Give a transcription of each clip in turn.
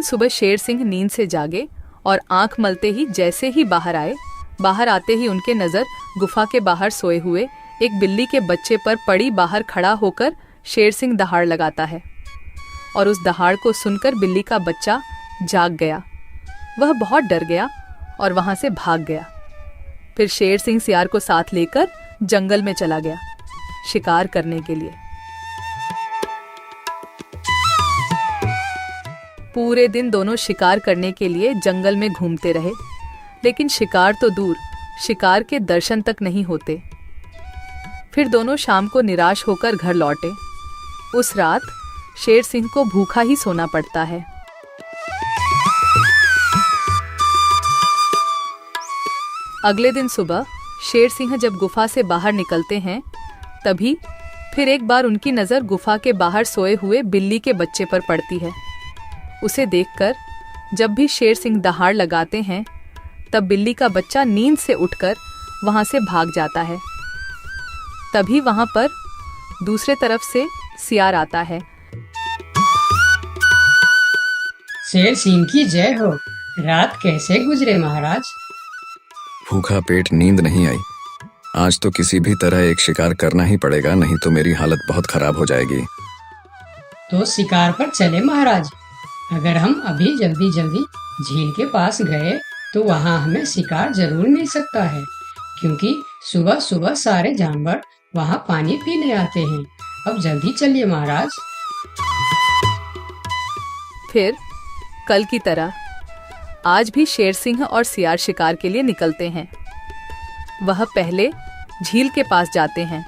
सुबह शेर सिंह नींद से जागे और आंख मलते ही जैसे ही बाहर आते ही उनके नज़र गुफा के बाहर सोए हुए एक बिल्ली के बच्चे पर पड़ी। बाहर खड़ा होकर शेर सिंह दहाड़ लगाता है और उस दहाड़ को सुनकर बिल्ली का बच्चा जाग गया। वह बहुत डर गया और वहां से भाग गया। फिर शेर सिंह सियार को साथ लेकर जंगल में चला गया शिकार करने के लिए। पूरे दिन दोनों शिकार करने के लिए जंगल में घूमते रहे, लेकिन शिकार तो दूर, शिकार के दर्शन तक नहीं होते। फिर दोनों शाम को निराश होकर घर लौटे। उस रात शेर सिंह को भूखा ही सोना पड़ता है। अगले दिन सुबह शेर सिंह जब गुफा से बाहर निकलते हैं, तभी फिर एक बार उनकी नज़र गुफा के बाहर सोए हुए बिल्ली के बच्चे पर पड़ती है। उसे देखकर जब भी शेर सिंह दहाड़ लगाते हैं, तब बिल्ली का बच्चा नींद से उठकर वहां से भाग जाता है। तभी वहां पर दूसरे तरफ से सियार आता है। शेर सिंह की जय हो। रात कैसे गुजरे महाराज? भूखा पेट, नींद नहीं आई। आज तो किसी भी तरह एक शिकार करना ही पड़ेगा, नहीं तो मेरी हालत बहुत खराब हो जाएगी। तो शिकार पर चले महाराज। अगर हम अभी जल्दी झील के पास गए तो वहाँ हमें शिकार जरूर मिल सकता है, क्योंकि सुबह सुबह सारे जानवर वहाँ पानी पीने आते हैं। अब जल्दी चलिए महाराज। फिर कल की तरह आज भी शेर सिंह और सियार शिकार के लिए निकलते हैं। वह पहले झील के पास जाते हैं,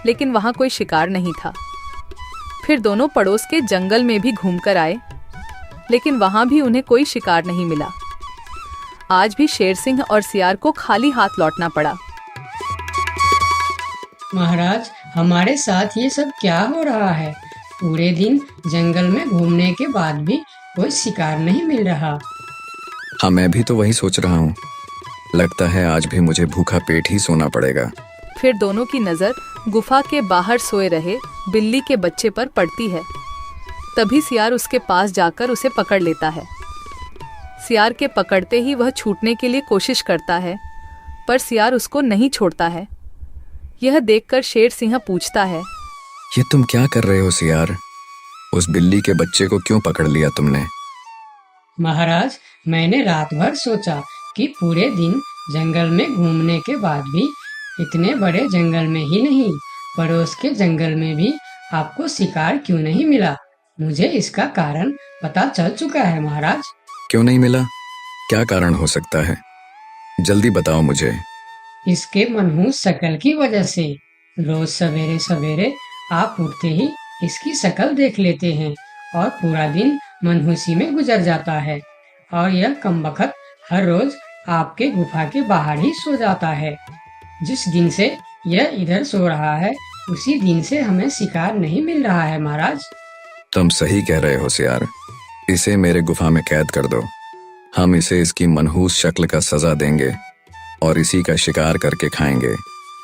लेकिन वहाँ कोई शिकार नहीं था। फिर दोनों पड़ोस के जंगल में भी घूमकर आए, लेकिन वहां भी उन्हें कोई शिकार नहीं मिला। आज भी शेर सिंह और सियार को खाली हाथ लौटना पड़ा। महाराज, हमारे साथ ये सब क्या हो रहा है? पूरे दिन जंगल में घूमने के बाद भी कोई शिकार नहीं मिल रहा। हाँ, मैं भी तो वही सोच रहा हूँ। लगता है आज भी मुझे भूखा पेट ही सोना पड़ेगा। फिर दोनों की नजर गुफा के बाहर सोए रहे बिल्ली के बच्चे पर पड़ती है। तभी सियार उसके पास जाकर उसे पकड़ लेता है। सियार के पकड़ते ही वह छूटने के लिए कोशिश करता है, पर सियार उसको नहीं छोड़ता है। यह देखकर शेर सिंह पूछता है, ये तुम क्या कर रहे हो सियार? उस बिल्ली के बच्चे को क्यों पकड़ लिया तुमने? महाराज, मैंने रात भर सोचा कि पूरे दिन जंगल में घूमने के बाद भी इतने बड़े जंगल में ही नहीं, पड़ोस के जंगल में भी आपको शिकार क्यों नहीं मिला। मुझे इसका कारण पता चल चुका है महाराज। क्यों नहीं मिला? क्या कारण हो सकता है? जल्दी बताओ मुझे। इसके मनहूस शक्ल की वजह से। रोज सवेरे सवेरे आप उठते ही इसकी शक्ल देख लेते हैं और पूरा दिन मनहूसी में गुजर जाता है, और यह कमबख्त हर रोज आपके गुफा के बाहर ही सो जाता है। जिस दिन से यह इधर सो रहा है, उसी दिन से हमें शिकार नहीं मिल रहा है महाराज। तुम सही कह रहे हो सियार। इसे मेरे गुफा में कैद कर दो। हम इसे इसकी मनहूस शक्ल का सजा देंगे और इसी का शिकार करके खाएंगे।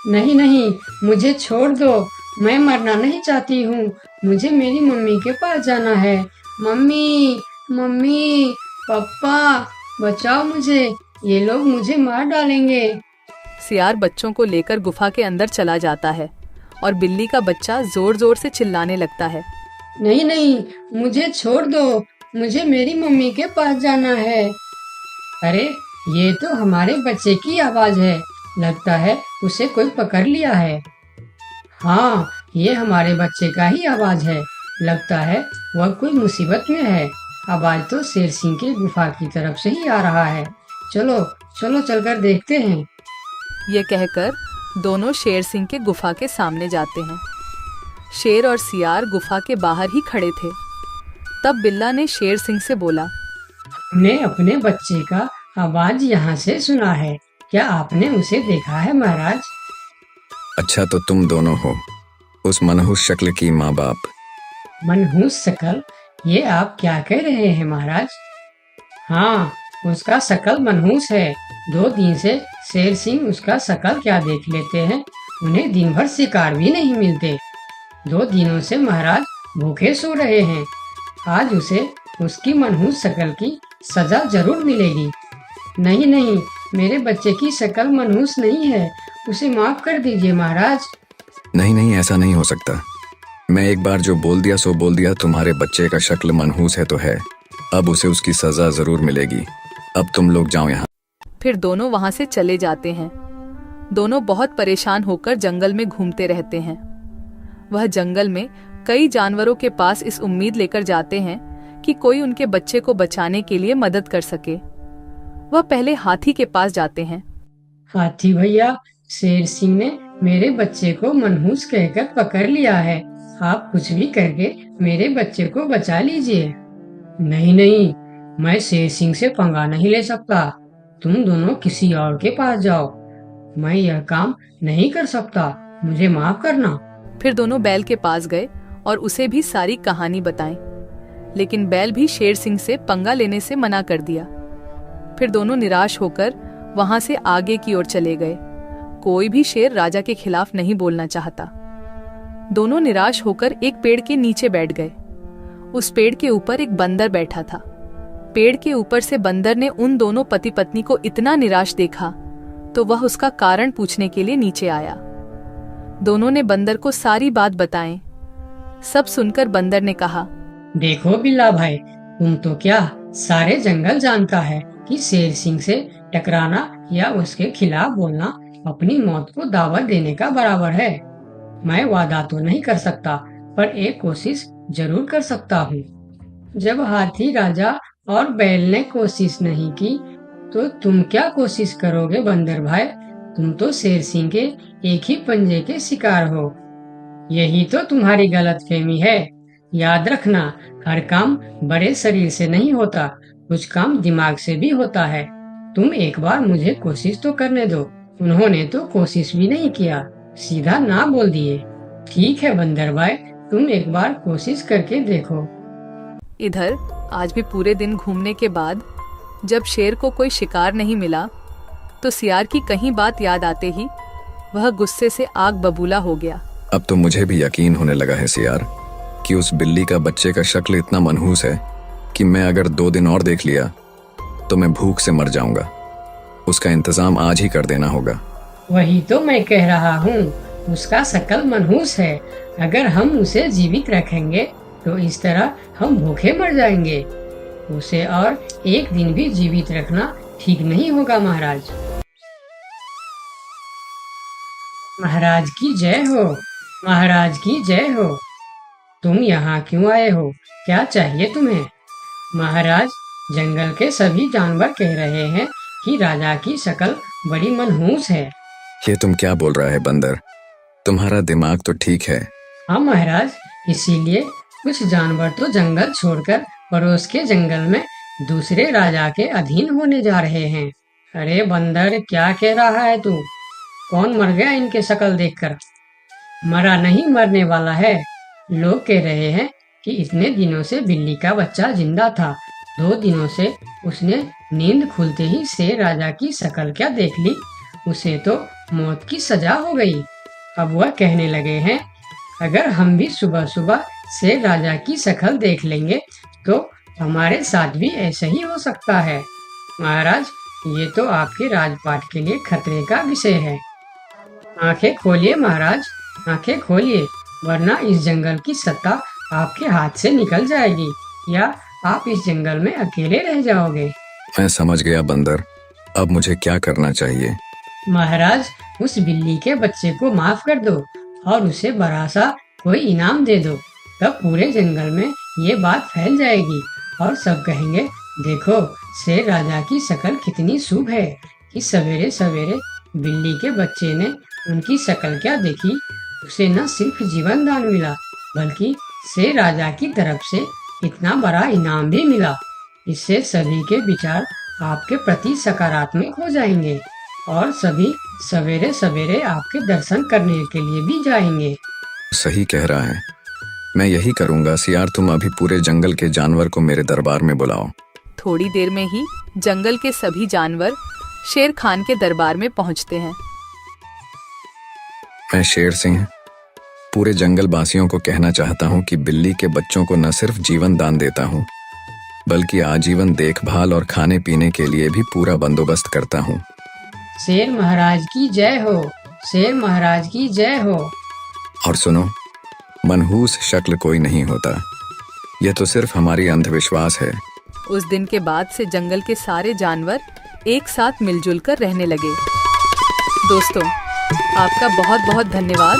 नहीं नहीं, मुझे छोड़ दो। मैं मरना नहीं चाहती हूँ। मुझे मेरी मम्मी के पास जाना है। मम्मी, मम्मी, पापा, बचाओ मुझे। ये लोग मुझे मार डालेंगे। सियार बच्चों को लेकर गुफा के अंदर चला जाता है और बिल्ली का बच्चा जोर जोर से चिल्लाने लगता है, नहीं नहीं, मुझे छोड़ दो। मुझे मेरी मम्मी के पास जाना है। अरे, ये तो हमारे बच्चे की आवाज है। लगता है उसे कोई पकड़ लिया है। हाँ, ये हमारे बच्चे का ही आवाज है। लगता है वह कोई मुसीबत में है। आवाज तो शेर सिंह के गुफा की तरफ से ही आ रहा है। चलो चलो, चलकर देखते हैं। ये कहकर दोनों शेर सिंह के गुफा के सामने जाते हैं। शेर और सियार गुफा के बाहर ही खड़े थे। तब बिल्ला ने शेर सिंह से बोला, हमने अपने बच्चे का आवाज यहाँ से सुना है। क्या आपने उसे देखा है महाराज? अच्छा, तो तुम दोनों हो उस मनहूस शक्ल की माँ बाप। मनहूस शक्ल? ये आप क्या कह रहे हैं महाराज? हाँ, उसका शक्ल मनहूस है। 2 दिन से शेर सिंह उसका शक्ल क्या देख लेते हैं। उन्हें दिन भर शिकार भी नहीं मिलते। 2 दिनों से महाराज भूखे सो रहे हैं। आज उसे उसकी मनहूस शक्ल की सजा जरूर मिलेगी। नहीं नहीं, मेरे बच्चे की शक्ल मनहूस नहीं है, उसे माफ कर दीजिए महाराज। नहीं नहीं, ऐसा नहीं हो सकता। मैं एक बार जो बोल दिया सो बोल दिया। तुम्हारे बच्चे का शक्ल मनहूस है तो है, अब उसे उसकी सजा जरूर मिलेगी। अब तुम लोग जाओ यहाँ। फिर दोनों वहां से चले जाते हैं। दोनों बहुत परेशान होकर जंगल में घूमते रहते हैं। वह जंगल में कई जानवरों के पास इस उम्मीद लेकर जाते हैं कि कोई उनके बच्चे को बचाने के लिए मदद कर सके। वह पहले हाथी के पास जाते हैं। हाथी भैया, शेर सिंह ने मेरे बच्चे को मनहूस कहकर पकड़ लिया है। आप कुछ भी करके मेरे बच्चे को बचा लीजिए। नहीं नहीं, मैं शेर सिंह से पंगा नहीं ले सकता। तुम दोनों किसी और के पास जाओ। मैं यह काम नहीं कर सकता, मुझे माफ करना। फिर दोनों बैल के पास गए और उसे भी सारी कहानी बताई, लेकिन बैल भी शेर सिंह से पंगा लेने से मना कर दिया। फिर दोनों निराश होकर वहां से आगे की ओर चले गए। कोई भी शेर राजा के खिलाफ नहीं बोलना चाहता। दोनों निराश होकर एक पेड़ के नीचे बैठ गए। उस पेड़ के ऊपर एक बंदर बैठा था। पेड़ के ऊपर से बंदर ने उन दोनों पति पत्नी को इतना निराश देखा तो वह उसका कारण पूछने के लिए नीचे आया। दोनों ने बंदर को सारी बात बताई। सब सुनकर बंदर ने कहा, देखो बिल्ला भाई, तुम तो क्या सारे जंगल जानता है कि शेर सिंह से टकराना या उसके खिलाफ बोलना अपनी मौत को दावत देने का बराबर है। मैं वादा तो नहीं कर सकता, पर एक कोशिश जरूर कर सकता हूँ। जब हाथी राजा और बैल ने कोशिश नहीं की, तो तुम क्या कोशिश करोगे बंदर भाई? तुम तो शेर सिंह के एक ही पंजे के शिकार हो। यही तो तुम्हारी गलतफहमी है। याद रखना, हर काम बड़े शरीर से नहीं होता, कुछ काम दिमाग से भी होता है। तुम एक बार मुझे कोशिश तो करने दो। उन्होंने तो कोशिश भी नहीं किया, सीधा ना बोल दिए। ठीक है बंदर भाई, तुम एक बार कोशिश करके देखो। इधर आज भी पूरे दिन घूमने के बाद जब शेर को कोई शिकार नहीं मिला तो सियार की कहीं बात याद आते ही वह गुस्से से आग बबूला हो गया। अब तो मुझे भी यकीन होने लगा है सियार कि उस बिल्ली का बच्चे का शक्ल इतना मनहूस है कि मैं अगर 2 दिन और देख लिया तो मैं भूख से मर जाऊंगा। उसका इंतजाम आज ही कर देना होगा। वही तो मैं कह रहा हूँ, उसका शक्ल मनहूस है। अगर हम उसे जीवित रखेंगे तो इस तरह हम भूखे मर जाएंगे। उसे और एक दिन भी जीवित रखना ठीक नहीं होगा महाराज। महाराज की जय हो, महाराज की जय हो। तुम यहाँ क्यों आए हो? क्या चाहिए तुम्हें? महाराज, जंगल के सभी जानवर कह रहे हैं कि राजा की शक्ल बड़ी मनहूस है। ये तुम क्या बोल रहा है बंदर? तुम्हारा दिमाग तो ठीक है। हाँ महाराज, इसीलिए कुछ जानवर तो जंगल छोड़कर पड़ोस के जंगल में दूसरे राजा के अधीन होने जा रहे हैं। अरे बंदर, क्या कह रहा है तू? कौन मर गया इनके शक्ल देखकर? मरा नहीं, मरने वाला है। लोग कह रहे हैं कि इतने दिनों से बिल्ली का बच्चा जिंदा था। 2 दिनों से उसने नींद खुलते ही शेर राजा की शक्ल क्या देख ली, उसे तो मौत की सजा हो गई। अब वह कहने लगे हैं, अगर हम भी सुबह सुबह शेर राजा की शक्ल देख लेंगे तो हमारे साथ भी ऐसा ही हो सकता है। महाराज, ये तो आपके राजपाट के लिए खतरे का विषय है। आंखें खोलिए महाराज, आंखें खोलिए, वरना इस जंगल की सत्ता आपके हाथ से निकल जाएगी या आप इस जंगल में अकेले रह जाओगे। मैं समझ गया बंदर, अब मुझे क्या करना चाहिए? महाराज, उस बिल्ली के बच्चे को माफ कर दो और उसे बड़ा सा कोई इनाम दे दो। तब पूरे जंगल में ये बात फैल जाएगी और सब कहेंगे, देखो शेर राजा की शक्ल कितनी शुभ है कि सवेरे सवेरे बिल्ली के बच्चे ने उनकी शक्ल क्या देखी, उसे न सिर्फ जीवन दान मिला बल्कि शेर राजा की तरफ से इतना बड़ा इनाम भी मिला। इससे सभी के विचार आपके प्रति सकारात्मक हो जाएंगे और सभी सवेरे सवेरे आपके दर्शन करने के लिए भी जाएंगे। सही कह रहा है, मैं यही करूंगा। सियार, तुम अभी पूरे जंगल के जानवर को मेरे दरबार में बुलाओ। थोड़ी देर में ही जंगल के सभी जानवर शेर खान के दरबार में पहुंचते हैं। मैं शेर सिंह पूरे जंगल वासियों को कहना चाहता हूँ कि बिल्ली के बच्चों को न सिर्फ जीवन दान देता हूँ बल्कि आजीवन देखभाल और खाने पीने के लिए भी पूरा बंदोबस्त करता हूँ। शेर महाराज की जय हो, शेर महाराज की जय हो। और सुनो, मनहूस शक्ल कोई नहीं होता, यह तो सिर्फ हमारी अंधविश्वास है। उस दिन के बाद से जंगल के सारे जानवर एक साथ मिलजुल कर रहने लगे। दोस्तों, आपका बहुत बहुत धन्यवाद